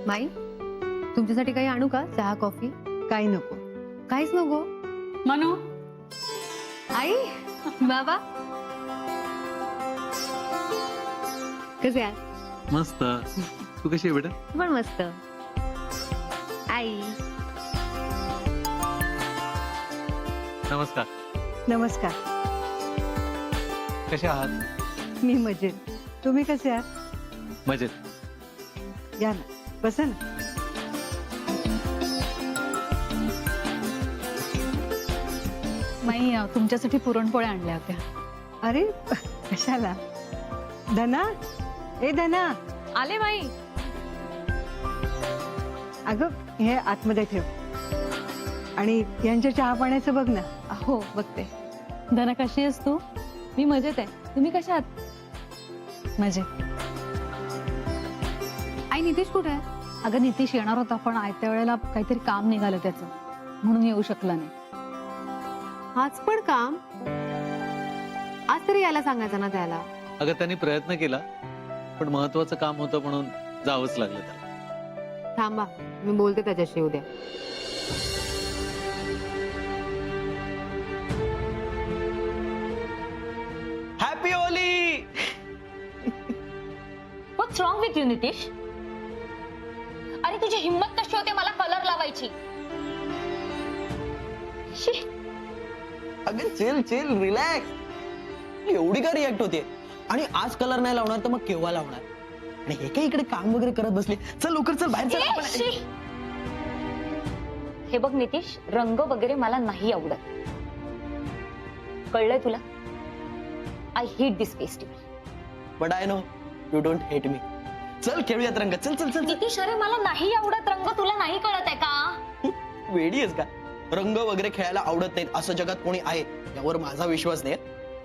माई, तुमच्यासाठी काही आणू का? चहा कॉफी? काही नको. काहीच नको? मनू, आई, बाबा कसे आहात? मस्त. तू कशी आहे बेटा? पण मस्त. आई, नमस्कार. नमस्कार. कसे आहात? मी मजेत. तुम्ही कसे आहात? मजेत. या ना, बसा ना. माई तुमच्यासाठी पुरणपोळ्या आणल्या होत्या. अरे कशाला? धना, ए धना, आले माई. अगं हे आतमध्ये ठेव आणि यांच्या चहा पाण्याचं बघ ना. हो बघते. धना कशी आहेस तू? मी मजेत आहे. तुम्ही कशा आहात? मजेत. आई नितीश कुठे आहे? अगं नितीश येणार होता पण आयत्या वेळेला काहीतरी काम निघालं त्याचं, म्हणून येऊ शकला नाही. आज पण काम? आज तरी यायला सांगायचं ना त्याला. अगं त्यांनी प्रयत्न केला पण महत्वाचं काम होतं म्हणून जावंच लागलं त्याला. थांबा, मी बोलते त्याच्याशी उद्या. Happy Holy. What's wrong with you Nitish? अरे तुझी हिम्मत कशी होते मला कलर लावायची? शी. अगं चिल चिल रिलॅक्स. एवढी का रिॲक्ट होते? आणि आज कलर नाही लावणार तर मग केव्हा लावणार? आणि हे काय इकडे काम वगैरे करत बसले? चल लवकर चल बाहेर चल आपण. शी. हे बघ नितीश, रंग वगैरे मला नाही आवडत. कळलंय तुला? I hate this festival. But I know you don't hate me. चल खेळूयात रंग. चल चल चल चल. नितीश अरे मला नाही आवडत रंग, तुला नाही कळत आहे का? वेडी आहेस का? रंग वगैरे खेळायला आवडत नाहीत असं जगात कोणी आहे यावर माझा विश्वास नाही.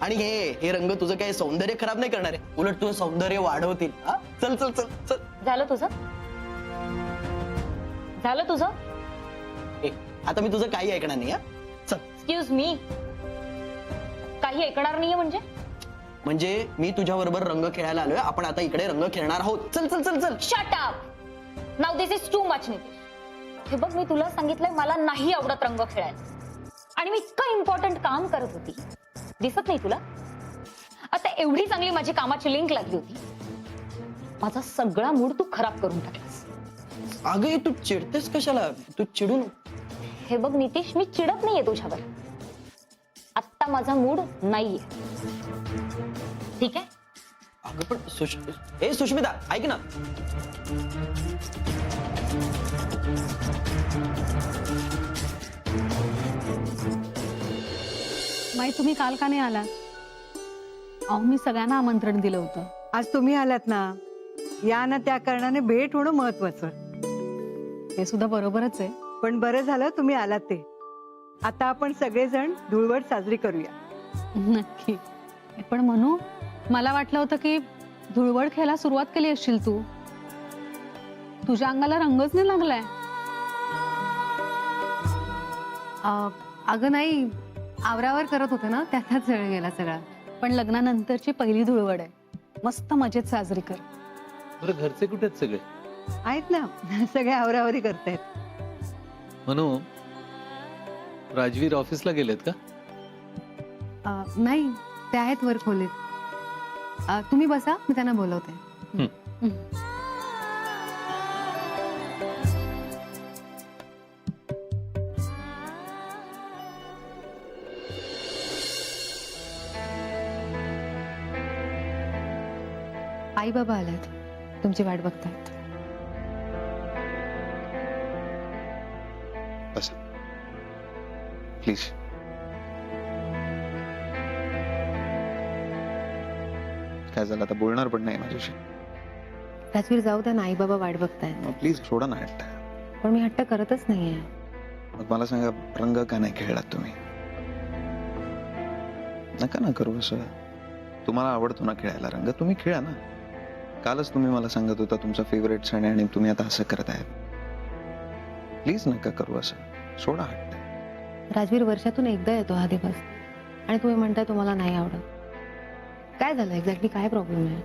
आणि हे रंग तुझं काही सौंदर्य खराब नाही करणार आहे, उलट तुझं सौंदर्य वाढवतील. हा? चल चल चल चल. झालं तुझं? झालं तुझं? ए, आता मी तुझं काही ऐकणार नाही. हा चल. एक्सक्यूज मी, काही ऐकणार नाहीये म्हणजे मी तुझ्या बरोबर रंग खेळायला आलोय. आपण आता इकडे रंग खेळणार आहोत. चल चल चल चल. Shut up. Now this is too much Nitish. हे बघ मी तुला सांगितलंय मला नाही आवडत रंग खेळायला. आणि मी इतकं इम्पॉर्टंट काम करत होती, दिसत नाही तुला? आता एवढी चांगली माझी कामाची लिंक लागली होती, माझा सगळा मूड तू खराब करून टाकलास. अगं तू चिडतेस कशाला? तू चिडून. हे बघ नितीश, मी चिडत नाहीये तुझ्यावर. आत्ता माझा मूड नाहीये, ठीक आहे? अगं पण सुष्मिता ऐक ना. माई तुम्ही काल का नाही आलात? अहो मी सगळ्यांना आमंत्रण दिलं होतं. आज तुम्ही आलात ना, या ना, त्या कारणाने भेट होणं महत्वाचं. ते सुद्धा बरोबरच आहे. पण बरं झालं तुम्ही आलात ते. आता आपण सगळेजण धुळवड साजरी करूया. नक्की. पण म्हणू, मला वाटलं होतं की धुळवड खेळायला सुरुवात केली असशील तू. तुझ्या अंगाला रंगच नाही लागलाय. अगं नाही, आवरावर करत होते ना, त्याचाच वेळ गेला सगळा. पण लग्नानंतरची पहिली धुळवड आहे, मस्त मजेत साजरी कर. बरं घरचे कुठे आहेत सगळे? आहेत ना, सगळे आवरावरी करतायत. म्हणू राजवीर ऑफिसला गेलेत का? नाही, ते आहेत वर खोलीत. तुम्ही बसा, मी त्यांना बोलवते. आई बाबा आलेत, तुमची वाट बघतायत. बसा प्लीज. काय झालं आता? बोलणार पण नाही माझ्याशी. राजवीर जाऊ द्या ना, आई बाबा वाट बघतायत. प्लीज सोडा ना हट्ट. पण मी हट्ट करतच नाहीये. मग मला सांगा, रंग का नाही खेळलात तुम्ही? नका ना करू असं. तुम्हाला आवडतो ना खेळायला रंग, तुम्ही खेळा ना. कालच तुम्ही मला सांगत होता तुमचा फेवरेट सण आहे आणि तुम्ही आता असं करत आहेत. प्लीज नका करू असं. सोडा हट्ट. राजवीर, वर्षातून एकदा येतो हा दिवस आणि तुम्ही म्हणताय तुम्हाला नाही आवडत. काय झालं एक्झॅक्टली? काय प्रॉब्लेम आहे?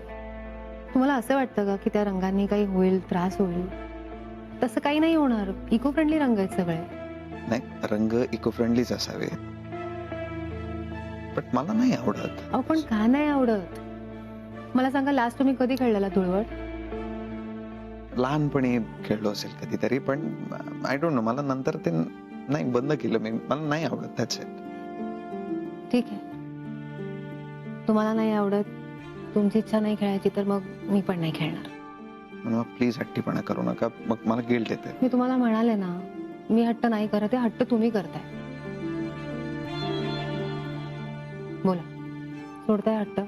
तुम्हाला असं वाटतं का की त्या रंगांनी काही होईल, त्रास होईल? तसं काही नाही होणार. इको फ्रेंडली रंग आहेत सगळे. नाही, रंग इको फ्रेंडलीच असावे, पण मला नाही आवडत. अहो पण का नाही आवडत? मला सांगा, लास्ट तुम्ही कधी खेळलेला धुळवड? लहानपणी खेळलो असेल कधीतरी, पण आय डोंट नो, मला नंतर ते नाही, बंद केलं मी. मला नाही आवडत. That's it. ठीक आहे, तुम्हाला नाही आवडत, तुमची इच्छा नाही खेळायची, तर मग मी पण नाही खेळणार. म्हणून प्लीज हट्टीपणा करू नका, मग मला गिल्ट येते. मी तुम्हाला म्हणाले ना, मी हट्ट नाही करत आहे, हट्ट तुम्ही करताय. बोला, सोडताय हट्ट?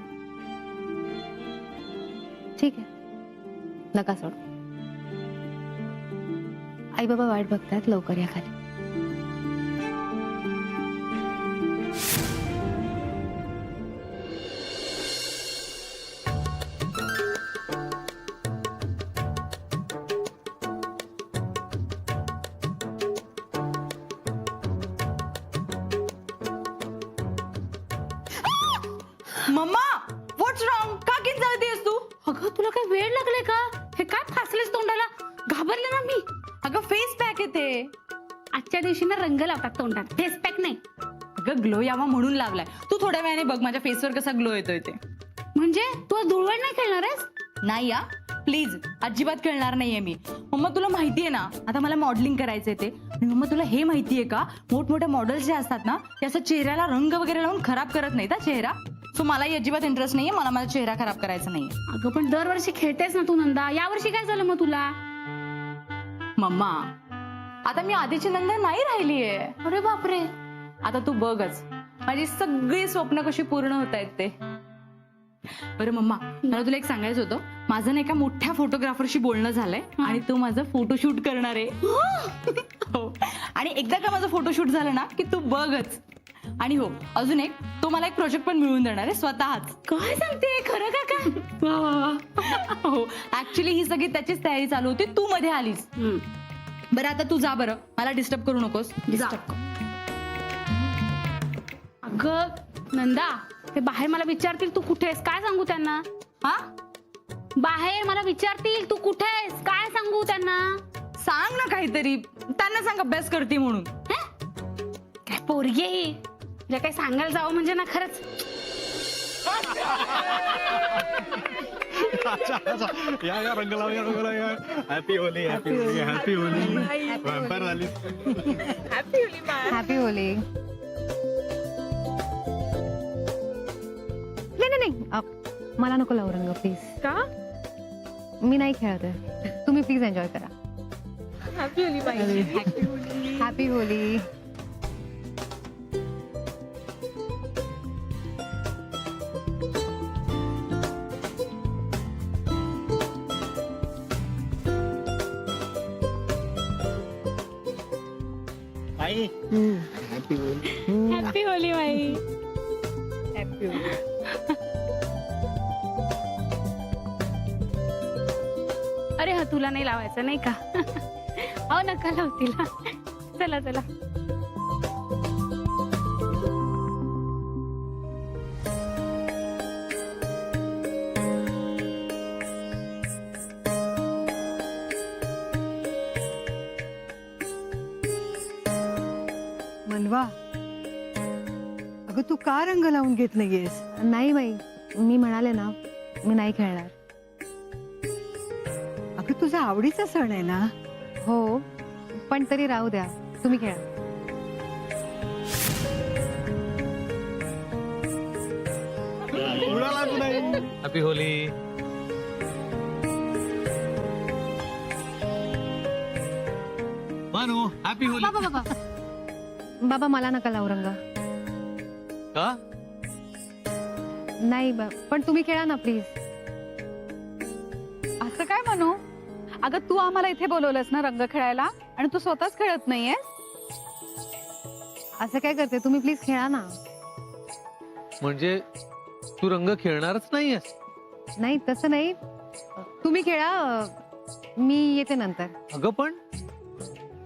ठीक आहे, नका सोड. आई बाबा वाट बघतायत, लवकर या खाली. मम्मा व्हॉट्स रॉंग? का किंचाळतेस तू? अगं तुला काय वेळ लागले का? हे काय फासलेस तोंडाला? घाबरले ना मी. अगं फेस पॅक येते. आजच्या दिवशी ना रंग लावतात तोंडात, फेस पॅक नाही. अगं ग्लो यावा म्हणून लावलाय. तू थोड्या वेळाने बघ माझ्या फेसवर कसा ग्लो येतोय ते. म्हणजे तू आज धुळवड नाही खेळणार आहेस? नाही या प्लीज, अजिबात खेळणार नाहीये मी. मम्मा तुला माहितीये ना, आता मला मॉडेलिंग करायचंय ते. आणि मम्मा तुला हे माहितीये का, मोठमोठ्या मॉडेल्स जे असतात ना, ते असं चेहऱ्याला रंग वगैरे लावून खराब करत नाहीत हा चेहरा. सो मलाही अजिबात इंटरेस्ट नाहीये, मला माझा चेहरा खराब करायचा नाहीये. अगं पण दरवर्षी खेळतेस ना तू नंदा, यावर्षी काय झालं मग तुला? मम्मा आता मी आधीची नंदा नाही राहिलीये. अरे बापरे. आता तू बघच माझी सगळी स्वप्न कशी पूर्ण होत आहेत ते. बरं मम्मा, मला तुला एक सांगायचं होतं. माझं नाही का मोठ्या फोटोग्राफरशी बोलणं झालंय आणि तो माझं फोटोशूट करणार आहे. हो, आणि एकदा का माझं फोटोशूट झालं ना की तू बघच. आणि हो, अजून एक, तो मला एक प्रोजेक्ट पण मिळवून देणार आहे स्वतःच. काय सांगते, खरं का काय? वा वा वा. हो, ऍक्च्युली ही सगळी त्याचीच तयारी चालू होती, तू मध्ये आलीस. बरं आता तू जा, बरं मला डिस्टर्ब करू नकोस. डिस्टर्ब. अगं नंदा, ते बाहेर मला विचारतील तू कुठे आहेस, काय सांगू त्यांना? हा, बाहेर मला विचारतील तू कुठे आहेस, काय सांगू त्यांना? सांग ना काहीतरी. त्यांना सांग अभ्यास करते म्हणून. काय पोरगी आहे ही? तुला काही सांगायला जावं म्हणजे ना खरंच. या रंग लाव, या रंग लाव, या. Happy Holi, happy Holi, happy Holy. Vampire झाली. Happy Holy. नाही नाही नाही, मला नको लावू रंग प्लीज. का? मी नाही खेळत आहे, तुम्ही प्लीज एन्जॉय करा. Happy Holi bye. Happy Holi. आई, happy Holi. Happy Holi bye. अरे हा तुला नाही लावायचं नाही का? अहो नका लावू तिला. चला चला. मनवा, अगं तू का रंग लावून घेत नाहीयेस? नाही बाई, मी म्हणाले ना, मी नाही खेळणार. अगं तुझा आवडीचा सण आहे ना. हो, पण तरी राहू द्या, तुम्ही खेळा. Happy Holy. मानू, हॅपी होली. बाबा बाबा बाबा, मला नका लावू रंग. का? नाही पण तुम्ही खेळा ना प्लीज. असं काय म्हणू? अगं तू आम्हाला इथे बोलवलंस ना रंग खेळायला, आणि तू स्वतःच खेळत नाहीयेस. असं काय करते, तुम्ही प्लीज खेळा ना. म्हणजे तू रंग खेळणारच नाहीयेस? नाही तसं नाही, तुम्ही खेळा, मी येते नंतर. अगं पण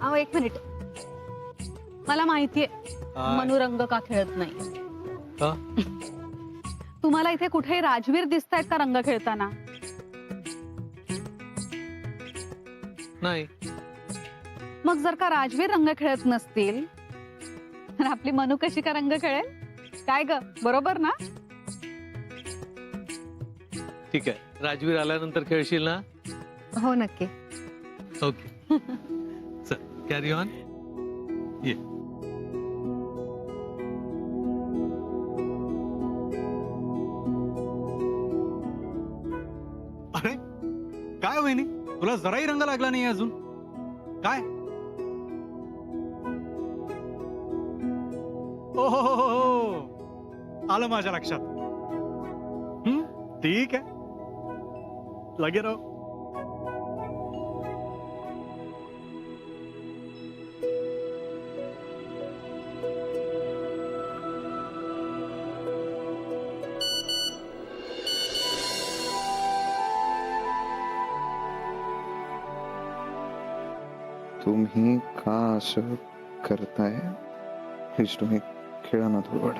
अहो एक मिनिट, मला माहितीये मनू रंग का खेळत नाही. का? तुम्हाला इथे कुठेही राजवीर दिसतायत का रंग खेळताना? नाही. मग जर का राजवीर रंग खेळत नसतील तर आपली मनू कशी का रंग खेळेल? काय ग, बरोबर ना? ठीक आहे, राजवीर आल्यानंतर खेळशील ना? हो नक्की. ओके. चल कॅरी ऑन. ये. अरे काय वहिनी, तुला जराही रंग लागला नाही अजून? काय? ओ हो, आलं माझ्या लक्षात. ठीक आहे, लगे राहो. तुम्ही का असं करताय? प्लीज तुम्ही खेळा ना धुळवड.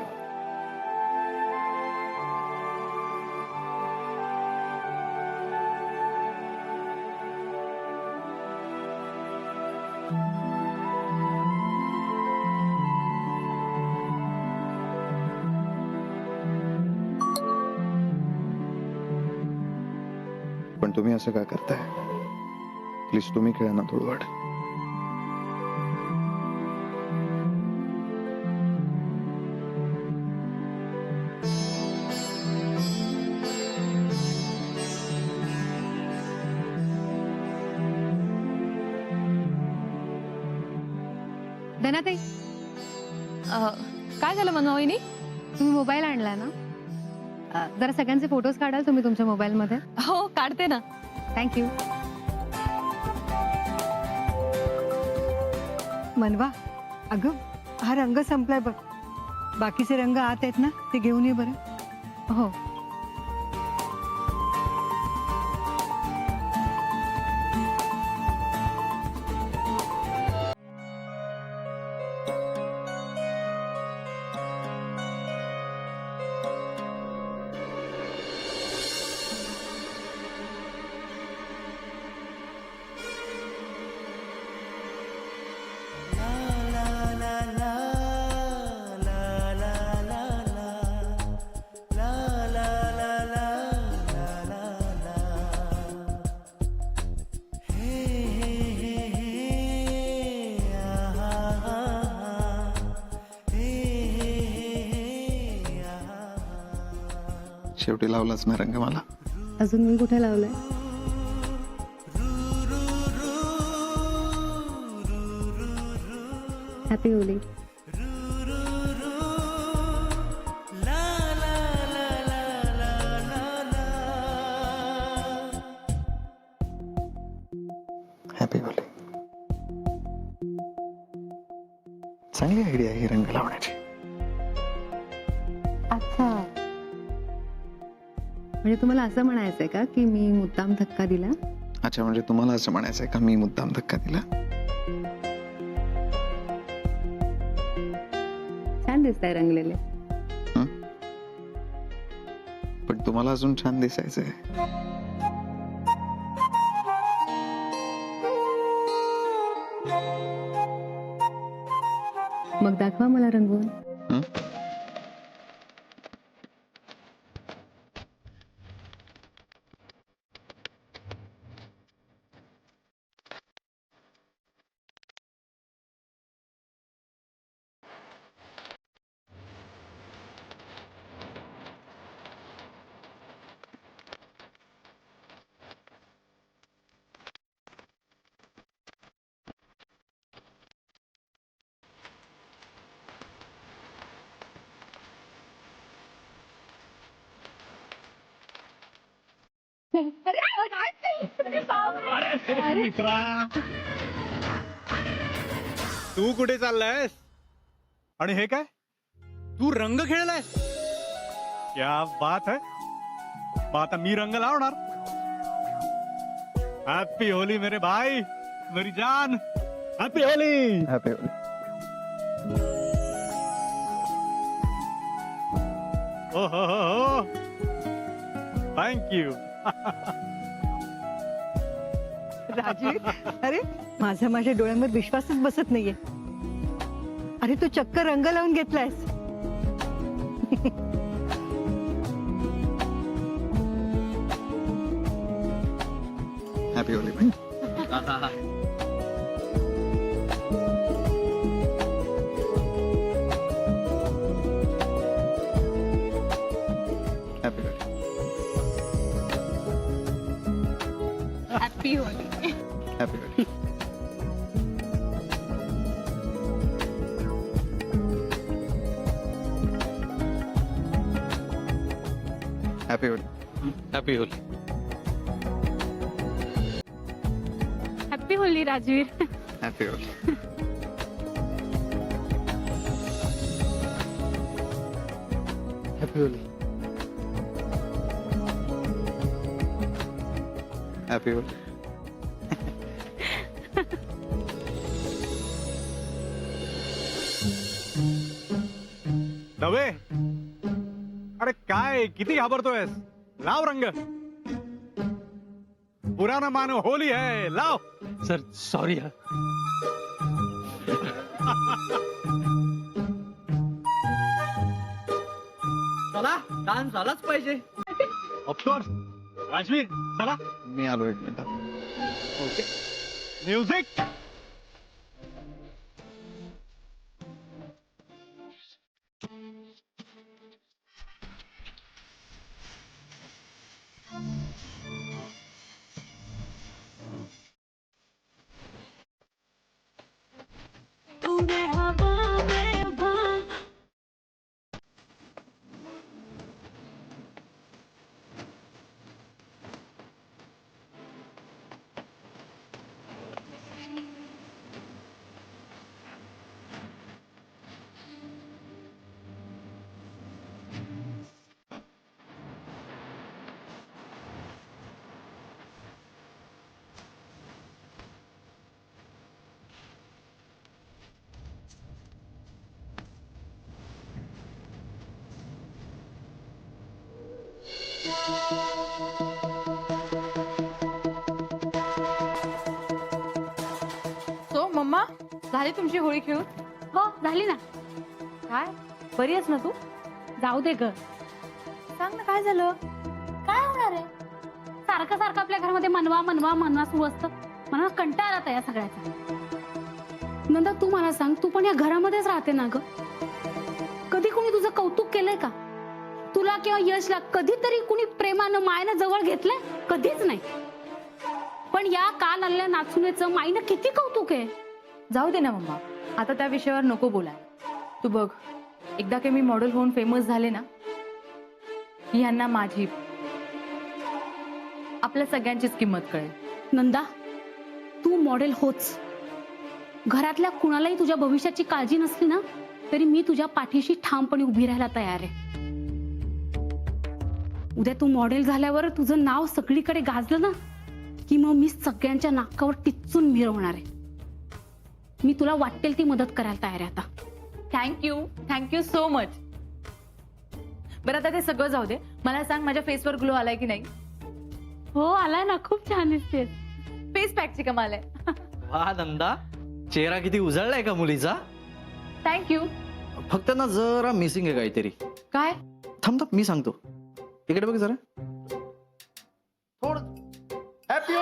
पण तुम्ही असं का करताय? प्लीज तुम्ही खेळा ना धुळवड. धनाताई, काय झालं मनू वहिनी? तुम्ही मोबाईल आणला ना? जरा सगळ्यांचे फोटोज काढाल तुम्ही तुमच्या मोबाईल मध्ये? हो काढते ना. थँक्यू. मनवा, अगं हा रंग संपलाय बघ. बाकीचे रंग आत आहेत ना, ते घेऊन ये बरं. हो. शेवटी लावलाच ना रंग मला. अजून मी कुठे लावलंय? हॅपी होली. Happy Holy. चांगली आयडिया ही रंग लावण्याची. अच्छा, म्हणजे तुम्हाला असं म्हणायचंय का की मी मुद्दाम धक्का दिला? अच्छा, म्हणजे तुम्हाला असं म्हणायचंय का मी मुद्दाम धक्का दिला? छान दिसताय रंगलेले. पण तुम्हाला अजून छान दिसायचंय. मग दाखवा मला रंगवून. तू कुठे चाललायस? आणि हे काय, तू रंग खेळलायस? क्या बात है. मग आता मी रंग लावणार. हॅपी होली मेरे भाई, मेरी जान. हॅपी होली. हॅपी होली. ओ हो, थँक यू. राजवीर, अरे माझ्या डोळ्यांवर विश्वासच बसत नाहीये. अरे तू चक्क रंग लावून घेतलायस. हॅपी होली बहीण. Happy Holi. Happy Holi. Happy Holi. Happy Holi. Happy Holi. Happy Holy Rajveer. Happy Holi. Happy Holi. Happy Holy. Dave, अरे काय किती घाबरतोयस? लाव रंग. पुराना मान होली है, लाव. Sir sorry. चला डान्स झालाच पाहिजे. ऑफकोर्स. राजवीर चला. मी आलो 1 मिनिटात. ओके. म्युझिक. सो मम्मा, झाली तुमची होळी खेळून? हो झाली ना. काय बरी आहेस ना तू? जाऊ दे ग. सांग ना काय झालं? काय होणार आहे? सारखं सारखं आपल्या घरामध्ये मनवा मनवा मनवा सुरू असतं. मला कंटाळा आला या सगळ्याचा. नंदा तू मला सांग, तू पण या घरामध्येच राहते ना ग? कधी कोणी तुझं कौतुक केलंय का? तुला किंवा यशला कधीतरी कुणी प्रेमानं मायनं जवळ घेतलंय? कधीच नाही. पण या काल आलेल्या नाचुनेचं माईनं किती कौतुक आहे. जाऊ दे ना मम्मा, आता त्या विषयावर नको बोलाय. तू बघ, एकदा की मी मॉडेल होऊन फेमस झाले ना, यांना माझी आपल्या सगळ्यांचीच किंमत कळेल. नंदा, तू मॉडेल होच. घरातल्या कुणालाही तुझ्या भविष्याची काळजी नसली ना, तरी मी तुझ्या पाठीशी ठामपणे उभी राहायला तयार आहे. उद्या तू मॉडेल झाल्यावर तुझं नाव सगळीकडे गाजलं ना, की मग मी सगळ्यांच्या नाकावर टिच्चून मिरवणार आहे. मी तुला वाटेल ती मदत करायला तयार आहे आता. Thank you so much. बरं आता ते सगळं जाऊ दे, मला सांग माझ्या फेसवर ग्लो आलाय की नाही? हो आलाय ना, खूप छान दिसतेस. फेस पॅकची कमाल आहे. वा नंदा, चेहरा किती उजळलाय का मुलीचा. थँक्यू. फक्त ना जरा मिसिंग आहे काहीतरी. काय? थांब थांब मी सांगतो. इकडे बघ जरा. थोडं. हॅपी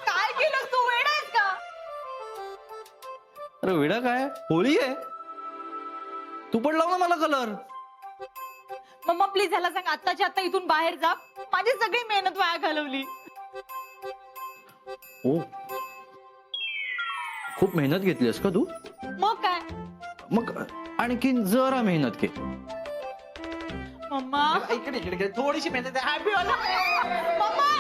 काय केलं तू? वेडा आहेस का? अरे वेडा काय, होळी आहे. तू पण लाव ना मला कलर. मम्मा प्लीज ह्याला सांग आत्ताच्या आता इथून बाहेर जा. माझी सगळी मेहनत वाया घालवली. ओ, खूप मेहनत घेतलीस का तू? मग काय? मग आणखीन जरा मेहनत घे. मम्मा इकडे इकडे थोडीशी मेहनत आहे. हॅपी मम्मा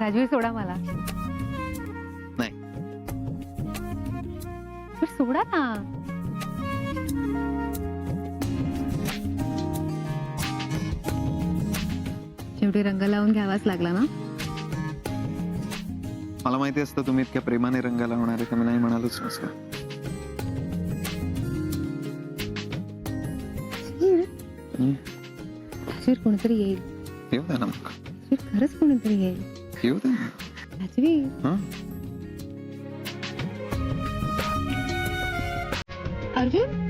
राजवीर सोडा मला. नाही. सोडा ना. शेवटी रंग लावून घ्यावाच लागला ना. मला माहिती असतं तुम्ही इतक्या प्रेमाने रंग लावणार आहे, तर मी नाही म्हणालोच नसतं. हम्म, राजवीर कोणीतरी येईल. येऊ द्या ना मग. राजवीर, खरंच कोणीतरी येईल. येऊ द्या ना. राजवीर. हं? अर्जुन